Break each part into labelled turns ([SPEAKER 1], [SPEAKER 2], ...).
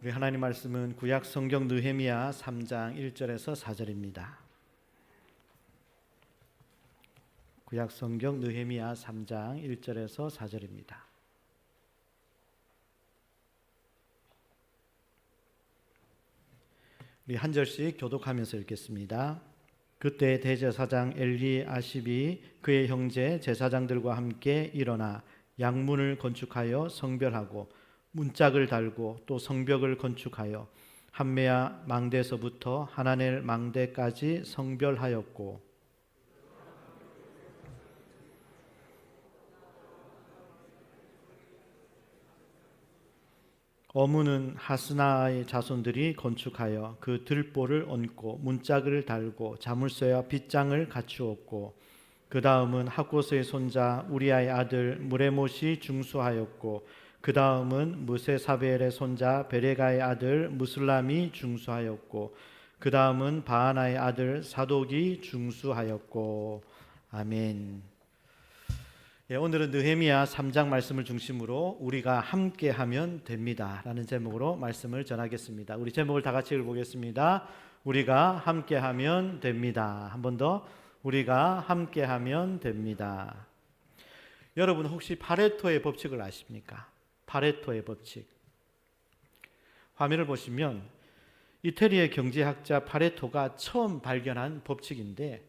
[SPEAKER 1] 우리 하나님 말씀은 구약 성경 느헤미야 3장 1절에서 4절입니다. 구약 성경 느헤미야 3장 1절에서 4절입니다. 우리 한 절씩 교독하면서 읽겠습니다. 그때 대제사장 엘리아십이 그의 형제 제사장들과 함께 일어나 양문을 건축하여 성별하고 문짝을 달고 또 성벽을 건축하여 한메아 망대에서부터 하나넬 망대까지 성별하였고 어문은 하스나의 자손들이 건축하여 그 들보를 얹고 문짝을 달고 자물쇠와 빗장을 갖추었고 그 다음은 학고스의 손자 우리아의 아들 무레못이 중수하였고 그 다음은 무세사벨의 손자 베레가의 아들 무슬람이 중수하였고 그 다음은 바하나의 아들 사독이 중수하였고 아멘. 오늘은 느헤미야 3장 말씀을 중심으로 우리가 함께하면 됩니다 라는 제목으로 말씀을 전하겠습니다. 우리 제목을 다 같이 읽어보겠습니다. 우리가 함께하면 됩니다. 한 번 더, 우리가 함께하면 됩니다. 여러분 혹시 파레토의 법칙을 아십니까? 파레토의 법칙. 화면을 보시면 이태리의 경제학자 파레토가 처음 발견한 법칙인데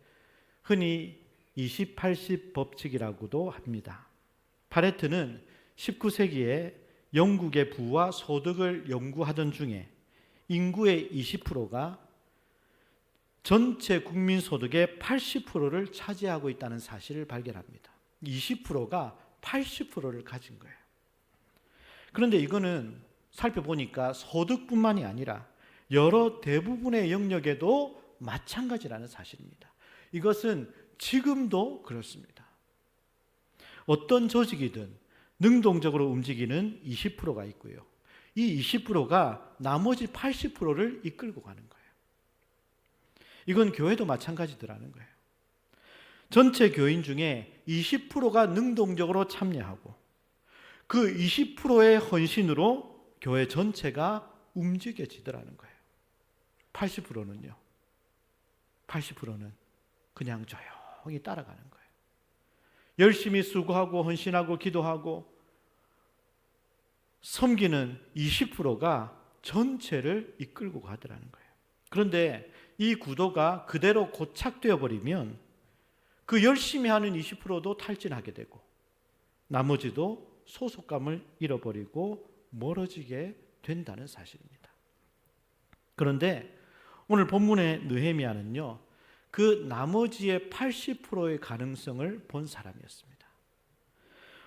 [SPEAKER 1] 흔히 20-80 법칙이라고도 합니다. 파레토는 19세기에 영국의 부와 소득을 연구하던 중에 인구의 20%가 전체 국민 소득의 80%를 차지하고 있다는 사실을 발견합니다. 20%가 80%를 가진 거예요. 그런데 이거는 살펴보니까 소득뿐만이 아니라 여러 대부분의 영역에도 마찬가지라는 사실입니다. 이것은 지금도 그렇습니다. 어떤 조직이든 능동적으로 움직이는 20%가 있고요. 이 20%가 나머지 80%를 이끌고 가는 거예요. 이건 교회도 마찬가지더라는 거예요. 전체 교인 중에 20%가 능동적으로 참여하고 그 20%의 헌신으로 교회 전체가 움직여지더라는 거예요. 80%는요. 80%는 그냥 조용히 따라가는 거예요. 열심히 수고하고 헌신하고 기도하고 섬기는 20%가 전체를 이끌고 가더라는 거예요. 그런데 이 구도가 그대로 고착되어 버리면 그 열심히 하는 20%도 탈진하게 되고 나머지도 소속감을 잃어버리고 멀어지게 된다는 사실입니다. 그런데 오늘 본문의 느헤미야는요, 그 나머지의 80%의 가능성을 본 사람이었습니다.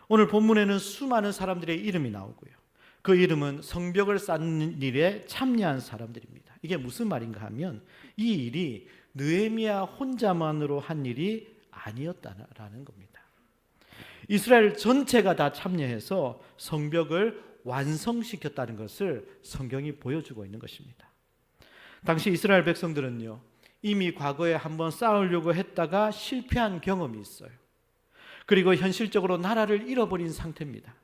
[SPEAKER 1] 오늘 본문에는 수많은 사람들의 이름이 나오고요. 그 이름은 성벽을 쌓는 일에 참여한 사람들입니다. 이게 무슨 말인가 하면 이 일이 느헤미야 혼자만으로 한 일이 아니었다는 겁니다. 이스라엘 전체가 다 참여해서 성벽을 완성시켰다는 것을 성경이 보여주고 있는 것입니다. 당시 이스라엘 백성들은요, 이미 과거에 한번 쌓으려고 했다가 실패한 경험이 있어요. 그리고 현실적으로 나라를 잃어버린 상태입니다.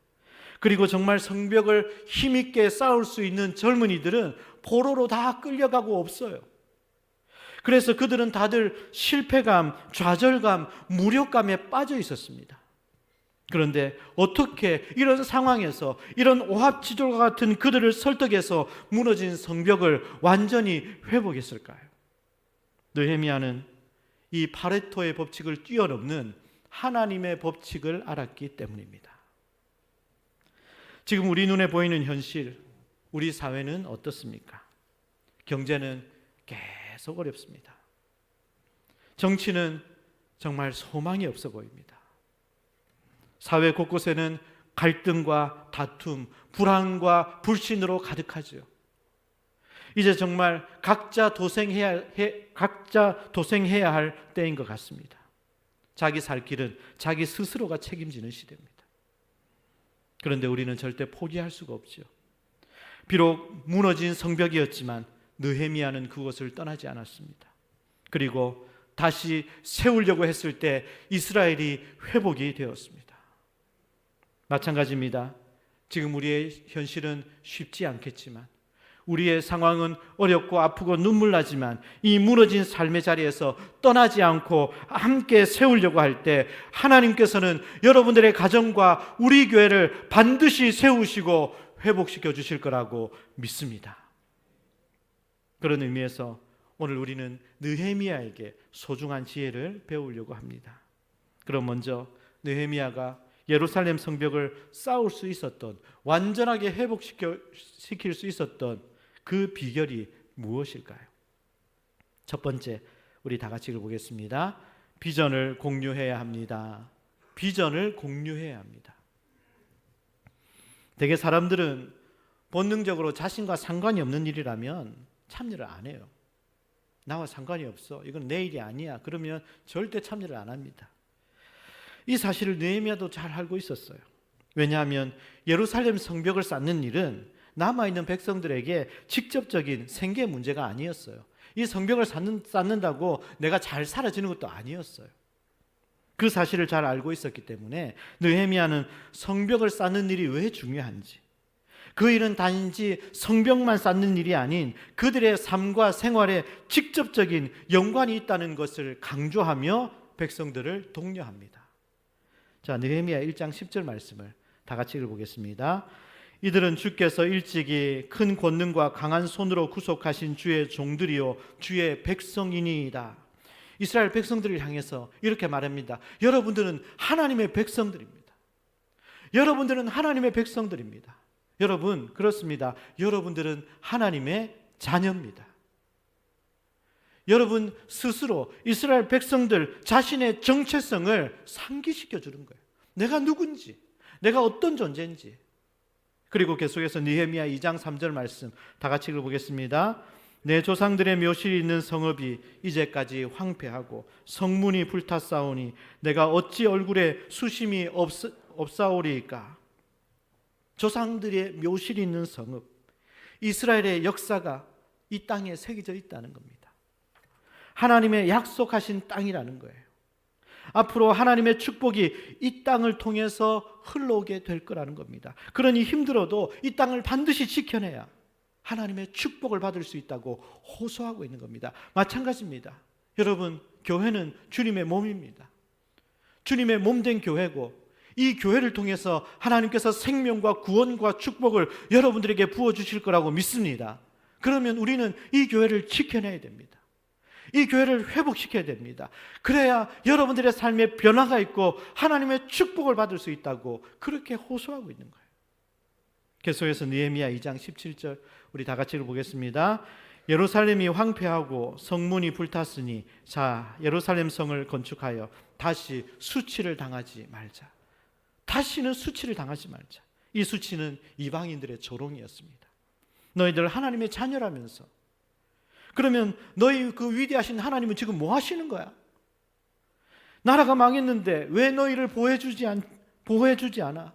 [SPEAKER 1] 그리고 정말 성벽을 힘있게 쌓을 수 있는 젊은이들은 포로로 다 끌려가고 없어요. 그래서 그들은 다들 실패감, 좌절감, 무력감에 빠져 있었습니다. 그런데 어떻게 이런 상황에서 이런 오합지졸과 같은 그들을 설득해서 무너진 성벽을 완전히 회복했을까요? 느헤미야는 이 파레토의 법칙을 뛰어넘는 하나님의 법칙을 알았기 때문입니다. 지금 우리 눈에 보이는 현실, 우리 사회는 어떻습니까? 경제는 계속 어렵습니다. 정치는 정말 소망이 없어 보입니다. 사회 곳곳에는 갈등과 다툼, 불안과 불신으로 가득하죠. 이제 정말 각자 도생해야 할 때인 것 같습니다. 자기 살 길은 자기 스스로가 책임지는 시대입니다. 그런데 우리는 절대 포기할 수가 없죠. 비록 무너진 성벽이었지만 느헤미야는 그것을 떠나지 않았습니다. 그리고 다시 세우려고 했을 때 이스라엘이 회복이 되었습니다. 마찬가지입니다. 지금 우리의 현실은 쉽지 않겠지만 우리의 상황은 어렵고 아프고 눈물 나지만 이 무너진 삶의 자리에서 떠나지 않고 함께 세우려고 할 때 하나님께서는 여러분들의 가정과 우리 교회를 반드시 세우시고 회복시켜 주실 거라고 믿습니다. 그런 의미에서 오늘 우리는 느헤미야에게 소중한 지혜를 배우려고 합니다. 그럼 먼저 느헤미야가 예루살렘 성벽을 쌓을 수 있었던, 완전하게 회복시킬 수 있었던 그 비결이 무엇일까요? 첫 번째, 우리 다 같이 읽어보겠습니다. 비전을 공유해야 합니다. 비전을 공유해야 합니다. 대개 사람들은 본능적으로 자신과 상관이 없는 일이라면 참여를 안 해요. 나와 상관이 없어, 이건 내 일이 아니야, 그러면 절대 참여를 안 합니다. 이 사실을 느헤미야도 잘 알고 있었어요. 왜냐하면 예루살렘 성벽을 쌓는 일은 남아있는 백성들에게 직접적인 생계 문제가 아니었어요. 이 성벽을 쌓는다고 내가 잘 살아지는 것도 아니었어요. 그 사실을 잘 알고 있었기 때문에 느헤미야는 성벽을 쌓는 일이 왜 중요한지, 그 일은 단지 성벽만 쌓는 일이 아닌 그들의 삶과 생활에 직접적인 연관이 있다는 것을 강조하며 백성들을 독려합니다. 자, 느헤미야 1장 10절 말씀을 다 같이 읽어보겠습니다. 이들은 주께서 일찍이 큰 권능과 강한 손으로 구속하신 주의 종들이요 주의 백성이니이다. 이스라엘 백성들을 향해서 이렇게 말합니다. 여러분들은 하나님의 백성들입니다. 여러분들은 하나님의 백성들입니다. 여러분, 그렇습니다. 여러분들은 하나님의 자녀입니다. 여러분 스스로 이스라엘 백성들 자신의 정체성을 상기시켜 주는 거예요. 내가 누군지, 내가 어떤 존재인지. 그리고 계속해서 느헤미야 2장 3절 말씀 다 같이 읽어보겠습니다. 내 조상들의 묘실이 있는 성읍이 이제까지 황폐하고 성문이 불탔사오니 내가 어찌 얼굴에 수심이 없사오리이까. 조상들의 묘실이 있는 성읍, 이스라엘의 역사가 이 땅에 새겨져 있다는 겁니다. 하나님의 약속하신 땅이라는 거예요. 앞으로 하나님의 축복이 이 땅을 통해서 흘러오게 될 거라는 겁니다. 그러니 힘들어도 이 땅을 반드시 지켜내야 하나님의 축복을 받을 수 있다고 호소하고 있는 겁니다. 마찬가지입니다. 여러분, 교회는 주님의 몸입니다. 주님의 몸된 교회고, 이 교회를 통해서 하나님께서 생명과 구원과 축복을 여러분들에게 부어주실 거라고 믿습니다. 그러면 우리는 이 교회를 지켜내야 됩니다. 이 교회를 회복시켜야 됩니다. 그래야 여러분들의 삶에 변화가 있고 하나님의 축복을 받을 수 있다고 그렇게 호소하고 있는 거예요. 계속해서 느헤미야 2장 17절 우리 다 같이 읽어보겠습니다. 예루살렘이 황폐하고 성문이 불탔으니 자 예루살렘 성을 건축하여 다시 수치를 당하지 말자. 다시는 수치를 당하지 말자. 이 수치는 이방인들의 조롱이었습니다. 너희들 하나님의 자녀라면서, 그러면 너희 그 위대하신 하나님은 지금 뭐 하시는 거야? 나라가 망했는데 왜 너희를 보호해주지 않아?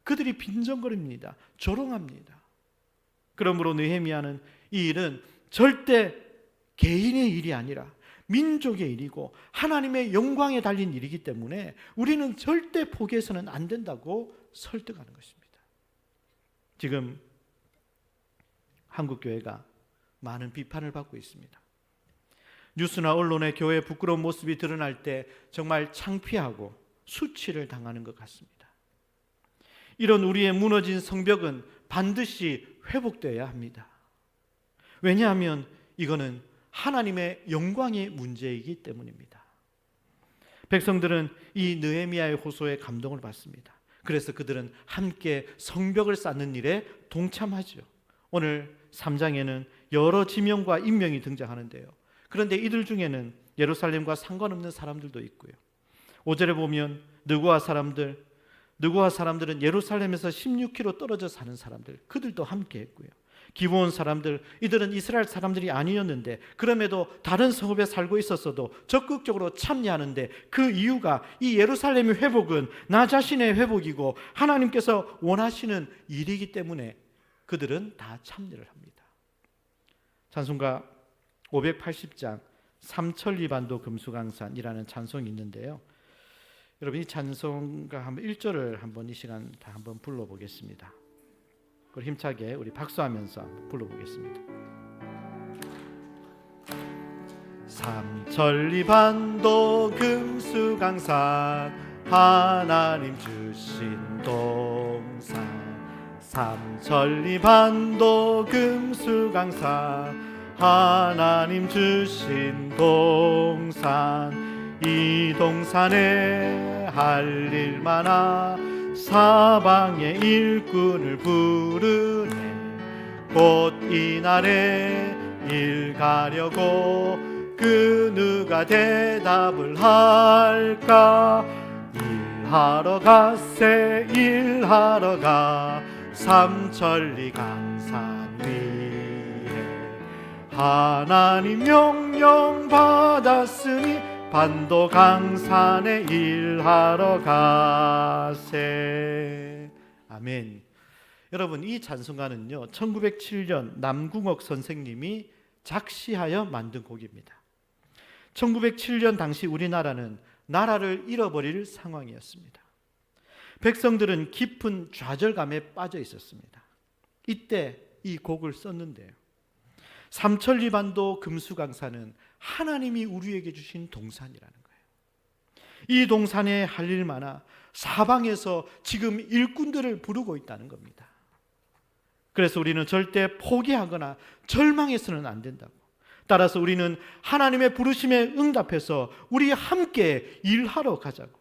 [SPEAKER 1] 그들이 빈정거립니다. 조롱합니다. 그러므로 느헤미야는 이 일은 절대 개인의 일이 아니라 민족의 일이고 하나님의 영광에 달린 일이기 때문에 우리는 절대 포기해서는 안 된다고 설득하는 것입니다. 지금 한국교회가 많은 비판을 받고 있습니다. 뉴스나 언론에 교회의 부끄러운 모습이 드러날 때 정말 창피하고 수치를 당하는 것 같습니다. 이런 우리의 무너진 성벽은 반드시 회복되어야 합니다. 왜냐하면 이거는 하나님의 영광의 문제이기 때문입니다. 백성들은 이 느헤미야의 호소에 감동을 받습니다. 그래서 그들은 함께 성벽을 쌓는 일에 동참하죠. 오늘 3장에는 여러 지명과 인명이 등장하는데요. 그런데 이들 중에는 예루살렘과 상관없는 사람들도 있고요. 5절에 보면 느고아 사람들은 예루살렘에서 16km 떨어져 사는 사람들, 그들도 함께 했고요. 기브온 사람들, 이들은 이스라엘 사람들이 아니었는데 그럼에도 다른 성읍에 살고 있었어도 적극적으로 참여하는데 그 이유가 이 예루살렘의 회복은 나 자신의 회복이고 하나님께서 원하시는 일이기 때문에 그들은 다 참여를 합니다. 찬송가 580장 삼천리반도 금수강산이라는 찬송이 있는데요. 여러분 이 찬송가 한번 1절을 한번 이 시간 다 한번 불러보겠습니다. 그걸 힘차게 우리 박수하면서 한번 불러보겠습니다. 삼천리반도 금수강산 하나님 주신 동산, 삼천리반도 금수강산 하나님 주신 동산, 이 동산에 할 일 많아 사방의 일꾼을 부르네. 곧 이날에 일 가려고 그 누가 대답을 할까? 일하러 가세 일하러 가 삼천리 강산 위에 하나님 명령 받았으니 반도 강산에 일하러 가세. 아멘. 여러분, 이 찬송가는요 1907년 남궁옥 선생님이 작시하여 만든 곡입니다. 1907년 당시 우리나라는 나라를 잃어버릴 상황이었습니다. 백성들은 깊은 좌절감에 빠져 있었습니다. 이때 이 곡을 썼는데요, 삼천리반도 금수강산은 하나님이 우리에게 주신 동산이라는 거예요. 이 동산에 할 일 많아 사방에서 지금 일꾼들을 부르고 있다는 겁니다. 그래서 우리는 절대 포기하거나 절망해서는 안 된다고. 따라서 우리는 하나님의 부르심에 응답해서 우리 함께 일하러 가자고.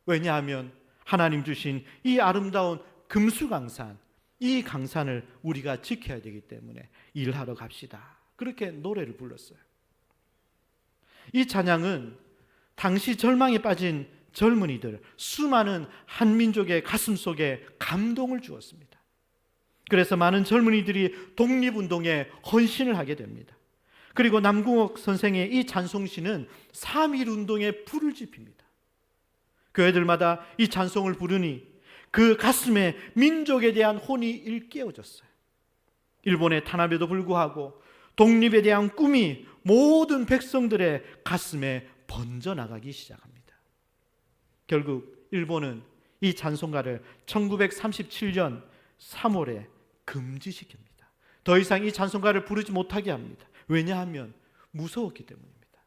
[SPEAKER 1] 왜냐하면 하나님 주신 이 아름다운 금수강산, 이 강산을 우리가 지켜야 되기 때문에 일하러 갑시다. 그렇게 노래를 불렀어요. 이 찬양은 당시 절망에 빠진 젊은이들, 수많은 한민족의 가슴 속에 감동을 주었습니다. 그래서 많은 젊은이들이 독립운동에 헌신을 하게 됩니다. 그리고 남궁옥 선생의 이 찬송시는 3.1운동에 불을 지핍니다. 교회들마다 이 찬송을 부르니 그 가슴에 민족에 대한 혼이 일깨워졌어요. 일본의 탄압에도 불구하고 독립에 대한 꿈이 모든 백성들의 가슴에 번져나가기 시작합니다. 결국 일본은 이 찬송가를 1937년 3월에 금지시킵니다. 더 이상 이 찬송가를 부르지 못하게 합니다. 왜냐하면 무서웠기 때문입니다.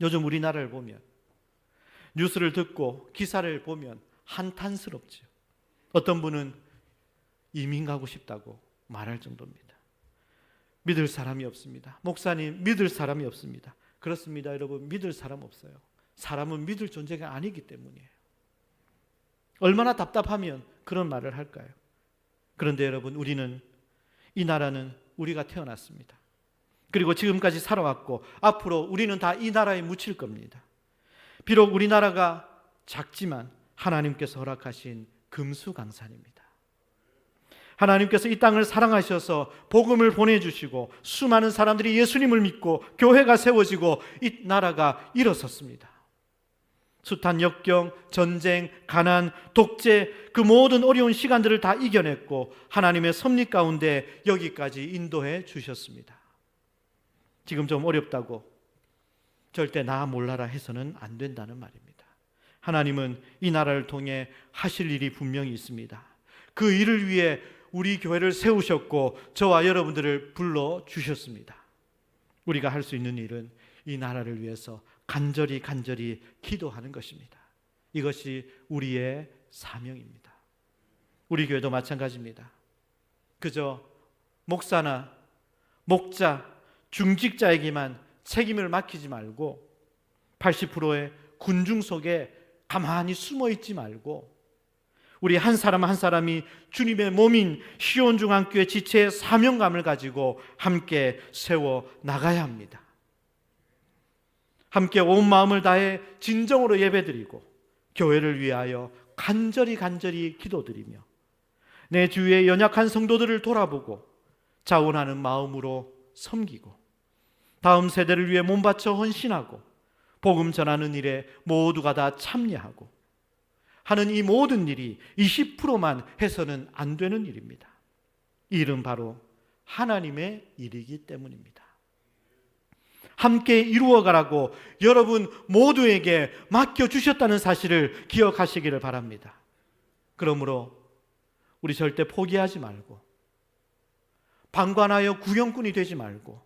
[SPEAKER 1] 요즘 우리나라를 보면, 뉴스를 듣고 기사를 보면 한탄스럽죠. 어떤 분은 이민 가고 싶다고 말할 정도입니다. 믿을 사람이 없습니다. 목사님, 믿을 사람이 없습니다. 그렇습니다, 여러분. 믿을 사람 없어요. 사람은 믿을 존재가 아니기 때문이에요. 얼마나 답답하면 그런 말을 할까요? 그런데 여러분, 우리는, 이 나라는 우리가 태어났습니다. 그리고 지금까지 살아왔고 앞으로 우리는 다 이 나라에 묻힐 겁니다. 비록 우리나라가 작지만 하나님께서 허락하신 금수강산입니다. 하나님께서 이 땅을 사랑하셔서 복음을 보내주시고 수많은 사람들이 예수님을 믿고 교회가 세워지고 이 나라가 일어섰습니다. 숱한 역경, 전쟁, 가난, 독재, 그 모든 어려운 시간들을 다 이겨냈고 하나님의 섭리 가운데 여기까지 인도해 주셨습니다. 지금 좀 어렵다고 절대 나 몰라라 해서는 안 된다는 말입니다. 하나님은 이 나라를 통해 하실 일이 분명히 있습니다. 그 일을 위해 우리 교회를 세우셨고 저와 여러분들을 불러주셨습니다. 우리가 할 수 있는 일은 이 나라를 위해서 간절히 기도하는 것입니다. 이것이 우리의 사명입니다. 우리 교회도 마찬가지입니다. 그저 목사나 목자, 중직자에게만 책임을 맡기지 말고 80%의 군중 속에 가만히 숨어 있지 말고 우리 한 사람 한 사람이 주님의 몸인 시온중앙교회 지체의 사명감을 가지고 함께 세워 나가야 합니다. 함께 온 마음을 다해 진정으로 예배드리고 교회를 위하여 간절히 기도드리며 내 주위의 연약한 성도들을 돌아보고 자원하는 마음으로 섬기고 다음 세대를 위해 몸바쳐 헌신하고 복음 전하는 일에 모두가 다 참여하고 하는 이 모든 일이 20%만 해서는 안 되는 일입니다. 이 일은 바로 하나님의 일이기 때문입니다. 함께 이루어가라고 여러분 모두에게 맡겨주셨다는 사실을 기억하시기를 바랍니다. 그러므로 우리 절대 포기하지 말고, 방관하여 구경꾼이 되지 말고,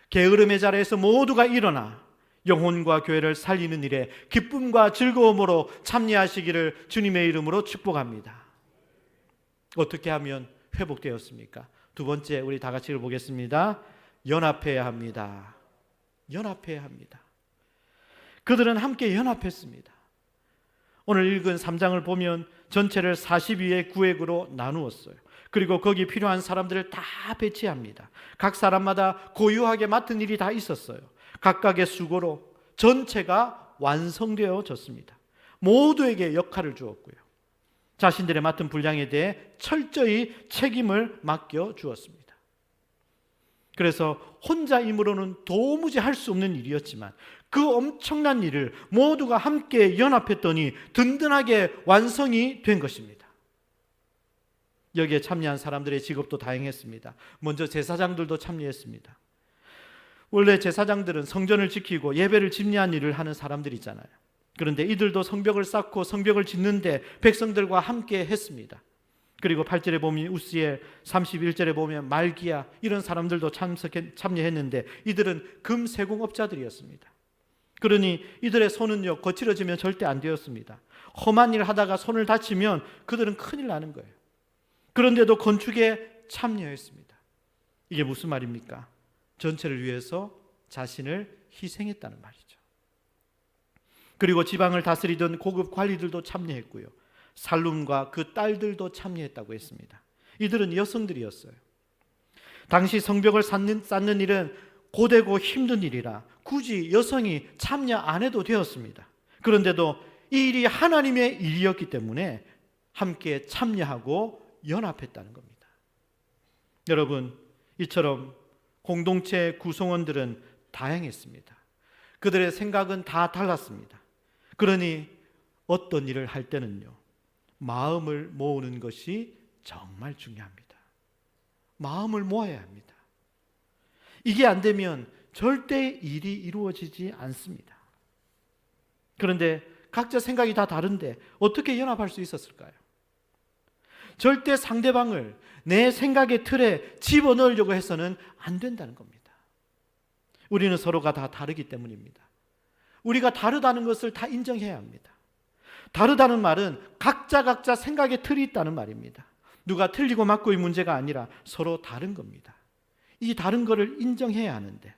[SPEAKER 1] 게으름의 자리에서 모두가 일어나 영혼과 교회를 살리는 일에 기쁨과 즐거움으로 참여하시기를 주님의 이름으로 축복합니다. 어떻게 하면 회복되었습니까? 두 번째, 우리 다 같이 보겠습니다. 연합해야 합니다. 연합해야 합니다. 그들은 함께 연합했습니다. 오늘 읽은 3장을 보면 전체를 42의 구획으로 나누었어요. 그리고 거기 필요한 사람들을 다 배치합니다. 각 사람마다 고유하게 맡은 일이 다 있었어요. 각각의 수고로 전체가 완성되어졌습니다. 모두에게 역할을 주었고요. 자신들의 맡은 분량에 대해 철저히 책임을 맡겨 주었습니다. 그래서 혼자 힘으로는 도무지 할 수 없는 일이었지만 그 엄청난 일을 모두가 함께 연합했더니 든든하게 완성이 된 것입니다. 여기에 참여한 사람들의 직업도 다양했습니다. 먼저 제사장들도 참여했습니다. 원래 제사장들은 성전을 지키고 예배를 집례한 일을 하는 사람들이잖아요. 그런데 이들도 성벽을 쌓고 성벽을 짓는데 백성들과 함께 했습니다. 그리고 8절에 보면 우시엘, 31절에 보면 말기야, 이런 사람들도 참여했는데 이들은 금세공업자들이었습니다. 그러니 이들의 손은요 거칠어지면 절대 안 되었습니다. 험한 일 하다가 손을 다치면 그들은 큰일 나는 거예요. 그런데도 건축에 참여했습니다. 이게 무슨 말입니까? 전체를 위해서 자신을 희생했다는 말이죠. 그리고 지방을 다스리던 고급 관리들도 참여했고요. 살룸과 그 딸들도 참여했다고 했습니다. 이들은 여성들이었어요. 당시 성벽을 쌓는 일은 고되고 힘든 일이라 굳이 여성이 참여 안 해도 되었습니다. 그런데도 이 일이 하나님의 일이었기 때문에 함께 참여하고 연합했다는 겁니다. 여러분, 이처럼 공동체 구성원들은 다양했습니다. 그들의 생각은 다 달랐습니다. 그러니 어떤 일을 할 때는요, 마음을 모으는 것이 정말 중요합니다. 마음을 모아야 합니다. 이게 안 되면 절대 일이 이루어지지 않습니다. 그런데 각자 생각이 다 다른데 어떻게 연합할 수 있었을까요? 절대 상대방을 내 생각의 틀에 집어넣으려고 해서는 안 된다는 겁니다. 우리는 서로가 다 다르기 때문입니다. 우리가 다르다는 것을 다 인정해야 합니다. 다르다는 말은 각자 생각의 틀이 있다는 말입니다. 누가 틀리고 맞고의 문제가 아니라 서로 다른 겁니다. 이 다른 거를 인정해야 하는데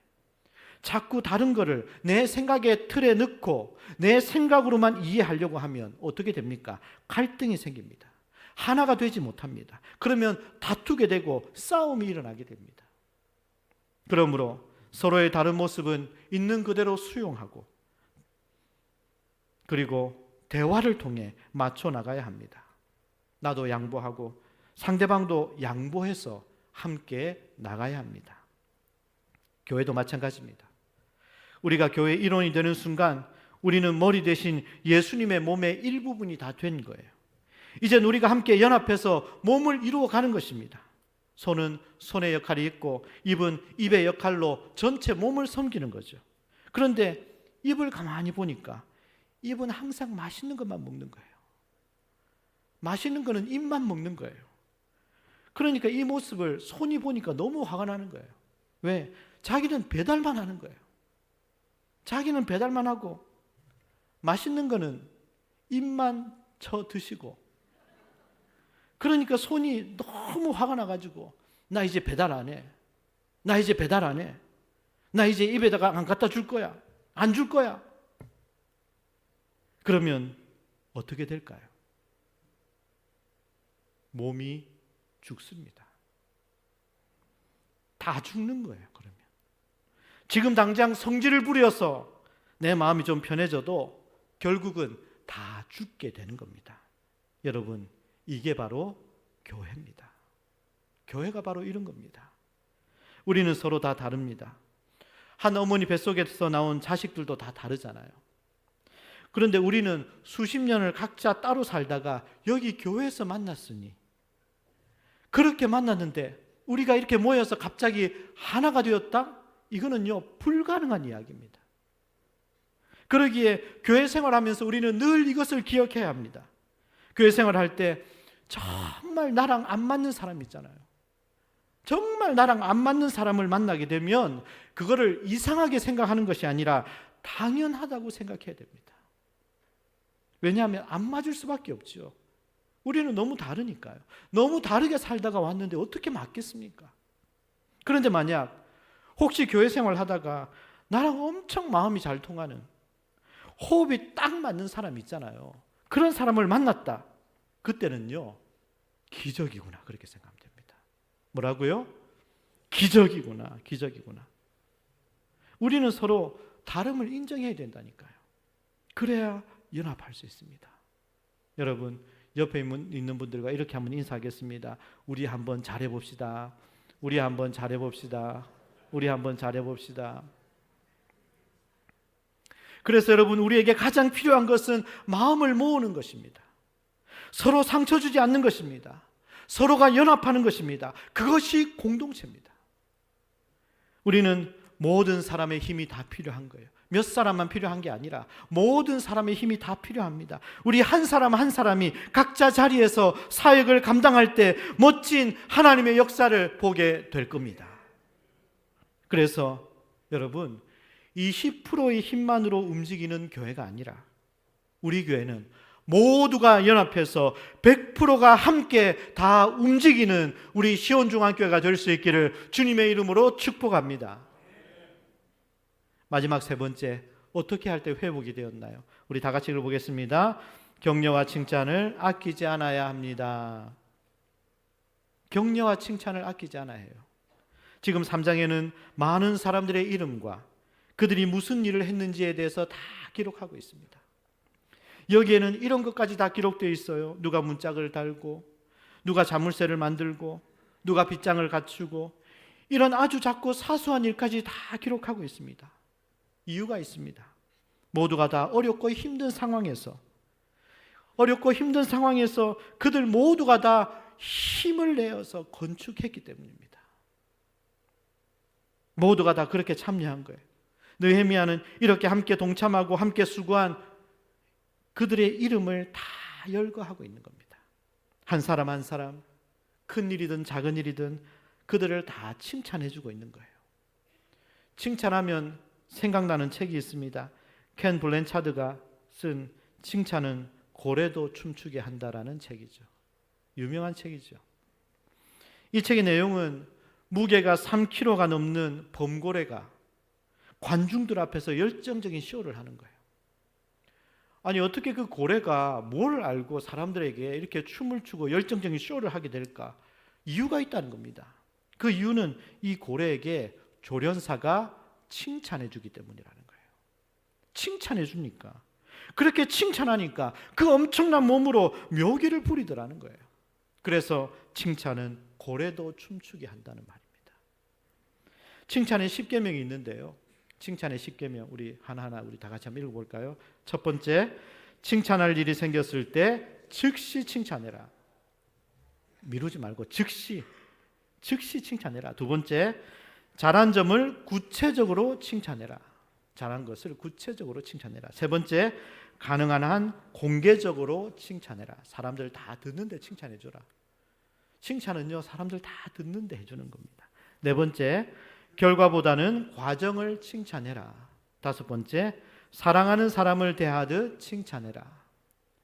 [SPEAKER 1] 자꾸 다른 거를 내 생각의 틀에 넣고 내 생각으로만 이해하려고 하면 어떻게 됩니까? 갈등이 생깁니다. 하나가 되지 못합니다. 그러면 다투게 되고 싸움이 일어나게 됩니다. 그러므로 서로의 다른 모습은 있는 그대로 수용하고 그리고 대화를 통해 맞춰 나가야 합니다. 나도 양보하고 상대방도 양보해서 함께 나가야 합니다. 교회도 마찬가지입니다. 우리가 교회 일원이 되는 순간 우리는 머리 대신 예수님의 몸의 일부분이 다 된 거예요. 이젠 우리가 함께 연합해서 몸을 이루어가는 것입니다. 손은 손의 역할이 있고 입은 입의 역할로 전체 몸을 섬기는 거죠. 그런데 입을 가만히 보니까 입은 항상 맛있는 것만 먹는 거예요. 맛있는 거는 입만 먹는 거예요. 그러니까 이 모습을 손이 보니까 너무 화가 나는 거예요. 왜? 자기는 배달만 하는 거예요. 자기는 배달만 하고 맛있는 거는 입만 쳐 드시고, 그러니까 손이 너무 화가 나가지고 나 이제 배달 안 해. 나 이제 배달 안 해. 나 이제 입에다가 안 갖다 줄 거야. 안 줄 거야. 그러면 어떻게 될까요? 몸이 죽습니다. 다 죽는 거예요. 그러면 지금 당장 성질을 부려서 내 마음이 좀 편해져도 결국은 다 죽게 되는 겁니다. 여러분, 이게 바로 교회입니다. 교회가 바로 이런 겁니다. 우리는 서로 다 다릅니다. 한 어머니 뱃속에서 나온 자식들도 다 다르잖아요. 그런데 우리는 수십 년을 각자 따로 살다가 여기 교회에서 만났으니, 그렇게 만났는데 우리가 이렇게 모여서 갑자기 하나가 되었다? 이거는요, 불가능한 이야기입니다. 그러기에 교회 생활하면서 우리는 늘 이것을 기억해야 합니다. 교회 생활할 때 정말 나랑 안 맞는 사람 있잖아요. 정말 나랑 안 맞는 사람을 만나게 되면 그거를 이상하게 생각하는 것이 아니라 당연하다고 생각해야 됩니다. 왜냐하면 안 맞을 수밖에 없죠. 우리는 너무 다르니까요. 너무 다르게 살다가 왔는데 어떻게 맞겠습니까? 그런데 만약 혹시 교회 생활 하다가 나랑 엄청 마음이 잘 통하는, 호흡이 딱 맞는 사람이 있잖아요. 그런 사람을 만났다. 그때는요, 기적이구나, 그렇게 생각하면 됩니다. 뭐라고요? 기적이구나, 기적이구나. 우리는 서로 다름을 인정해야 된다니까요. 그래야 연합할 수 있습니다. 여러분, 옆에 있는 분들과 이렇게 한번 인사하겠습니다. 우리 한번 잘해봅시다. 우리 한번 잘해봅시다. 우리 한번 잘해봅시다. 그래서 여러분, 우리에게 가장 필요한 것은 마음을 모으는 것입니다. 서로 상처 주지 않는 것입니다. 서로가 연합하는 것입니다. 그것이 공동체입니다. 우리는 모든 사람의 힘이 다 필요한 거예요. 몇 사람만 필요한 게 아니라 모든 사람의 힘이 다 필요합니다. 우리 한 사람 한 사람이 각자 자리에서 사역을 감당할 때 멋진 하나님의 역사를 보게 될 겁니다. 그래서 여러분, 20%의 힘만으로 움직이는 교회가 아니라 우리 교회는 모두가 연합해서 100%가 함께 다 움직이는 우리 시온중앙교회가 될 수 있기를 주님의 이름으로 축복합니다. 마지막 세 번째, 어떻게 할 때 회복이 되었나요? 우리 다 같이 읽어보겠습니다. 격려와 칭찬을 아끼지 않아야 합니다. 격려와 칭찬을 아끼지 않아야 해요. 지금 3장에는 많은 사람들의 이름과 그들이 무슨 일을 했는지에 대해서 다 기록하고 있습니다. 여기에는 이런 것까지 다 기록되어 있어요. 누가 문짝을 달고, 누가 자물쇠를 만들고, 누가 빗장을 갖추고, 이런 아주 작고 사소한 일까지 다 기록하고 있습니다. 이유가 있습니다. 모두가 다 어렵고 힘든 상황에서 그들 모두가 다 힘을 내어서 건축했기 때문입니다. 모두가 다 그렇게 참여한 거예요. 느헤미야는 이렇게 함께 동참하고 함께 수고한 그들의 이름을 다 열거하고 있는 겁니다. 한 사람 한 사람, 큰 일이든 작은 일이든 그들을 다 칭찬해주고 있는 거예요. 칭찬하면 생각나는 책이 있습니다. 켄 블랜차드가 쓴 칭찬은 고래도 춤추게 한다라는 책이죠. 유명한 책이죠. 이 책의 내용은 무게가 3kg가 넘는 범고래가 관중들 앞에서 열정적인 쇼를 하는 거예요. 아니, 어떻게 그 고래가 뭘 알고 사람들에게 이렇게 춤을 추고 열정적인 쇼를 하게 될까? 이유가 있다는 겁니다. 그 이유는 이 고래에게 조련사가 칭찬해 주기 때문이라는 거예요. 칭찬해 주니까, 그렇게 칭찬하니까 그 엄청난 몸으로 묘기를 부리더라는 거예요. 그래서 칭찬은 고래도 춤추게 한다는 말입니다. 칭찬의 10계명이 있는데요. 칭찬의 10계명 우리 하나하나 우리 다 같이 한번 읽어볼까요? 첫 번째, 칭찬할 일이 생겼을 때 즉시 칭찬해라. 미루지 말고 즉시 칭찬해라. 두 번째, 잘한 점을 구체적으로 칭찬해라. 잘한 것을 구체적으로 칭찬해라. 세 번째, 가능한 한 공개적으로 칭찬해라. 사람들 다 듣는데 칭찬해줘라. 칭찬은요, 사람들 다 듣는데 해주는 겁니다. 네 번째, 결과보다는 과정을 칭찬해라. 다섯 번째, 사랑하는 사람을 대하듯 칭찬해라.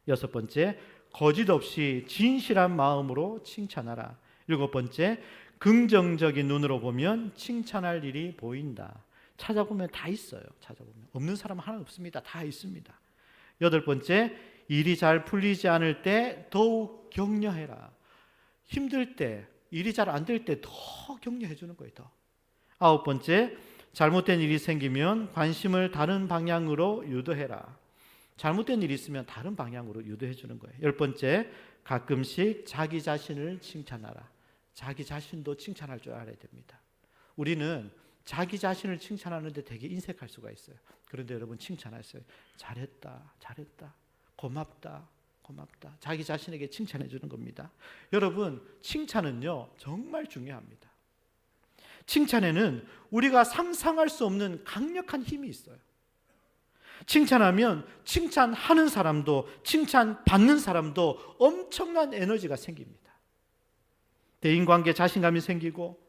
[SPEAKER 1] 여섯 번째, 거짓 없이 진실한 마음으로 칭찬하라. 일곱 번째, 긍정적인 눈으로 보면 칭찬할 일이 보인다. 찾아보면 다 있어요. 찾아보면 없는 사람 하나 없습니다. 다 있습니다. 여덟 번째, 일이 잘 풀리지 않을 때 더욱 격려해라. 힘들 때, 일이 잘 안 될 때 더 격려해 주는 거예요. 더. 아홉 번째, 잘못된 일이 생기면 관심을 다른 방향으로 유도해라. 잘못된 일이 있으면 다른 방향으로 유도해 주는 거예요. 열 번째, 가끔씩 자기 자신을 칭찬하라. 자기 자신도 칭찬할 줄 알아야 됩니다. 우리는 자기 자신을 칭찬하는데 되게 인색할 수가 있어요. 그런데 여러분, 칭찬하세요. 잘했다, 잘했다, 고맙다, 고맙다. 자기 자신에게 칭찬해 주는 겁니다. 여러분, 칭찬은요 정말 중요합니다. 칭찬에는 우리가 상상할 수 없는 강력한 힘이 있어요. 칭찬하면 칭찬하는 사람도 칭찬받는 사람도 엄청난 에너지가 생깁니다. 대인관계 자신감이 생기고,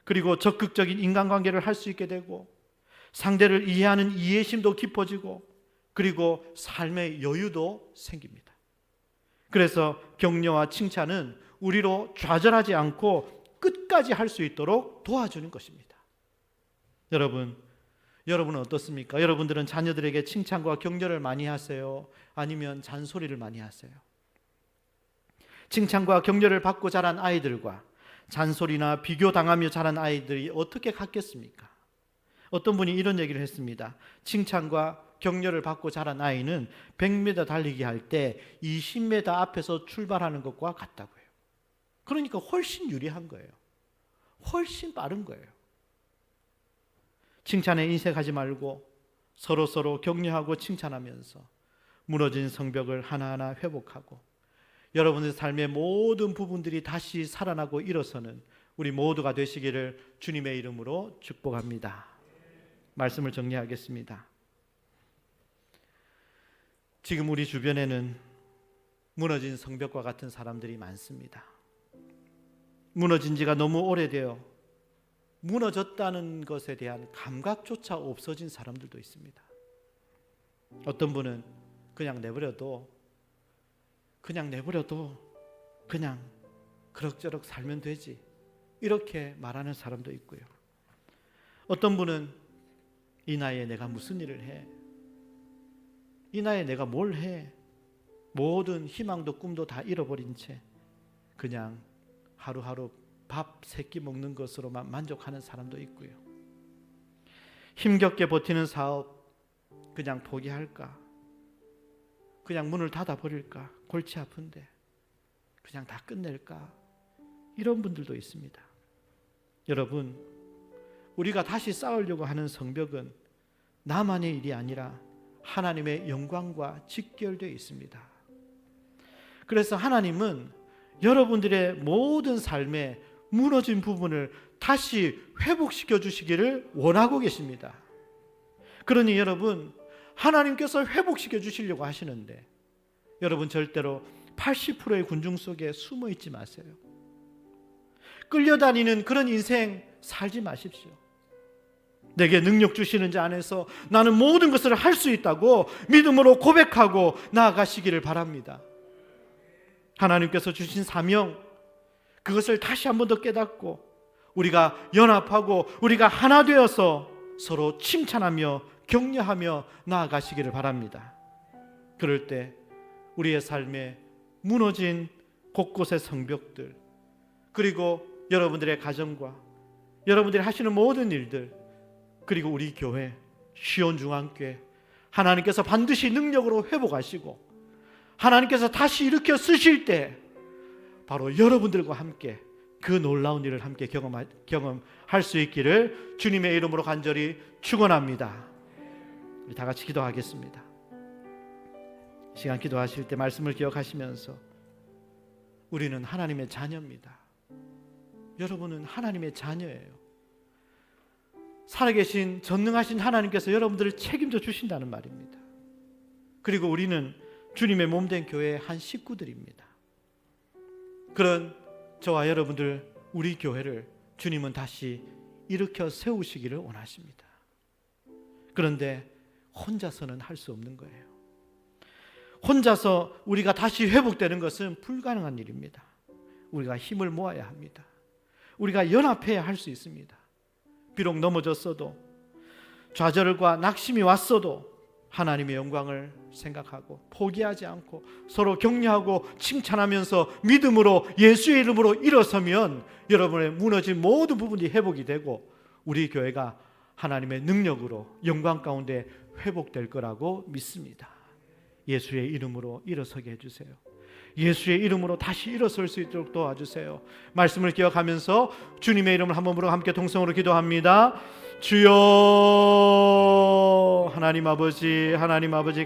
[SPEAKER 1] 그리고 적극적인 인간관계를 할 수 있게 되고, 상대를 이해하는 이해심도 깊어지고, 그리고 삶의 여유도 생깁니다. 그래서 격려와 칭찬은 우리로 좌절하지 않고 끝까지 할 수 있도록 도와주는 것입니다. 여러분은 어떻습니까? 여러분들은 자녀들에게 칭찬과 격려를 많이 하세요? 아니면 잔소리를 많이 하세요? 칭찬과 격려를 받고 자란 아이들과 잔소리나 비교당하며 자란 아이들이 어떻게 같겠습니까? 어떤 분이 이런 얘기를 했습니다. 칭찬과 격려를 받고 자란 아이는 100m 달리기 할 때 20m 앞에서 출발하는 것과 같다고요. 그러니까 훨씬 유리한 거예요. 훨씬 빠른 거예요. 칭찬에 인색하지 말고 서로 격려하고 칭찬하면서 무너진 성벽을 하나하나 회복하고 여러분의 삶의 모든 부분들이 다시 살아나고 일어서는 우리 모두가 되시기를 주님의 이름으로 축복합니다. 말씀을 정리하겠습니다. 지금 우리 주변에는 무너진 성벽과 같은 사람들이 많습니다. 무너진 지가 너무 오래되어 무너졌다는 것에 대한 감각조차 없어진 사람들도 있습니다. 어떤 분은 그냥 내버려도 그냥 그럭저럭 살면 되지, 이렇게 말하는 사람도 있고요. 어떤 분은 이 나이에 내가 무슨 일을 해? 이 나이에 내가 뭘 해? 모든 희망도 꿈도 다 잃어버린 채 그냥 하루하루 밥 3끼 먹는 것으로만 만족하는 사람도 있고요. 힘겹게 버티는 사업 그냥 포기할까? 그냥 문을 닫아버릴까? 골치 아픈데 그냥 다 끝낼까? 이런 분들도 있습니다. 여러분, 우리가 다시 쌓으려고 하는 성벽은 나만의 일이 아니라 하나님의 영광과 직결되어 있습니다. 그래서 하나님은 여러분들의 모든 삶에 무너진 부분을 다시 회복시켜 주시기를 원하고 계십니다. 그러니 여러분, 하나님께서 회복시켜 주시려고 하시는데 여러분 절대로 80%의 군중 속에 숨어 있지 마세요. 끌려다니는 그런 인생 살지 마십시오. 내게 능력 주시는 자 안에서 나는 모든 것을 할 수 있다고 믿음으로 고백하고 나아가시기를 바랍니다. 하나님께서 주신 사명, 그것을 다시 한 번 더 깨닫고 우리가 연합하고 우리가 하나 되어서 서로 칭찬하며 격려하며 나아가시기를 바랍니다. 그럴 때 우리의 삶에 무너진 곳곳의 성벽들, 그리고 여러분들의 가정과 여러분들이 하시는 모든 일들, 그리고 우리 교회 시온중앙교회 하나님께서 반드시 능력으로 회복하시고 하나님께서 다시 일으켜 쓰실 때 바로 여러분들과 함께 그 놀라운 일을 함께 경험할 수 있기를 주님의 이름으로 간절히 축원합니다. 우리 다 같이 기도하겠습니다. 이 시간 기도하실 때 말씀을 기억하시면서 우리는 하나님의 자녀입니다. 여러분은 하나님의 자녀예요. 살아계신 전능하신 하나님께서 여러분들을 책임져 주신다는 말입니다. 그리고 우리는 주님의 몸된 교회의 한 식구들입니다. 그런 저와 여러분들, 우리 교회를 주님은 다시 일으켜 세우시기를 원하십니다. 그런데 혼자서는 할 수 없는 거예요. 혼자서 우리가 다시 회복되는 것은 불가능한 일입니다. 우리가 힘을 모아야 합니다. 우리가 연합해야 할 수 있습니다. 비록 넘어졌어도, 좌절과 낙심이 왔어도 하나님의 영광을 생각하고 포기하지 않고 서로 격려하고 칭찬하면서 믿음으로 예수의 이름으로 일어서면 여러분의 무너진 모든 부분이 회복이 되고 우리 교회가 하나님의 능력으로 영광 가운데 회복될 거라고 믿습니다. 예수의 이름으로 일어서게 해주세요. 예수의 이름으로 다시 일어설 수 있도록 도와주세요. 말씀을 기억하면서 주님의 이름을 한 번으로 함께 동성으로 기도합니다. 주여, 하나님 아버지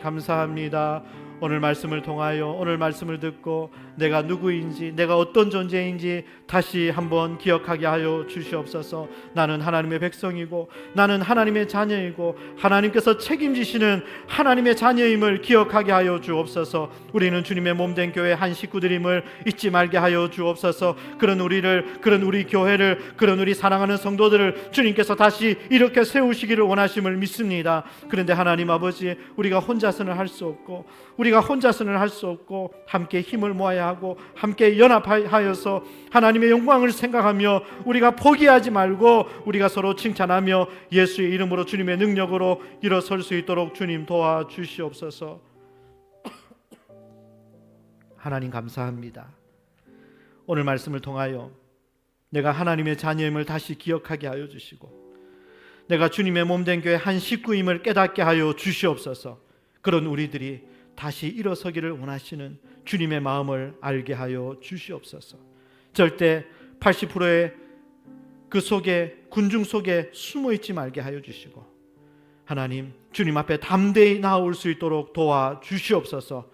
[SPEAKER 1] 감사합니다. 오늘 말씀을 통하여 오늘 말씀을 듣고 내가 누구인지 내가 어떤 존재인지 다시 한번 기억하게 하여 주시옵소서. 나는 하나님의 백성이고 나는 하나님의 자녀이고 하나님께서 책임지시는 하나님의 자녀임을 기억하게 하여 주옵소서. 우리는 주님의 몸된 교회 한 식구들임을 잊지 말게 하여 주옵소서. 그런 우리 교회를 그런 우리 사랑하는 성도들을 주님께서 다시 이렇게 세우시기를 원하심을 믿습니다. 그런데 하나님 아버지, 우리가 혼자서는 할 수 없고 함께 힘을 모아야 하고 함께 연합하여서 하나님의 영광을 생각하며 우리가 포기하지 말고 우리가 서로 칭찬하며 예수의 이름으로 주님의 능력으로 일어설 수 있도록 주님 도와주시옵소서. 하나님 감사합니다. 오늘 말씀을 통하여 내가 하나님의 자녀임을 다시 기억하게 하여 주시고 내가 주님의 몸된 교회 한 식구임을 깨닫게 하여 주시옵소서. 그런 우리들이 다시 일어서기를 원하시는 주님의 마음을 알게 하여 주시옵소서. 절대 80%의 그 속에 군중 속에 숨어 있지 말게 하여 주시고 하나님 주님 앞에 담대히 나올 수 있도록 도와주시옵소서.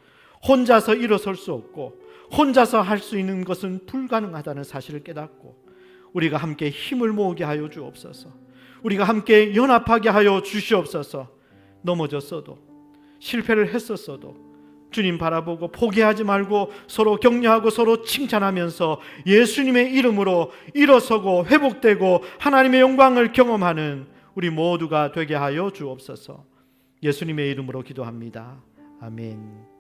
[SPEAKER 1] 혼자서 일어설 수 없고 혼자서 할 수 있는 것은 불가능하다는 사실을 깨닫고 우리가 함께 힘을 모으게 하여 주옵소서. 우리가 함께 연합하게 하여 주시옵소서. 넘어졌어도 실패를 했었어도 주님 바라보고 포기하지 말고 서로 격려하고 서로 칭찬하면서 예수님의 이름으로 일어서고 회복되고 하나님의 영광을 경험하는 우리 모두가 되게 하여 주옵소서. 예수님의 이름으로 기도합니다. 아멘.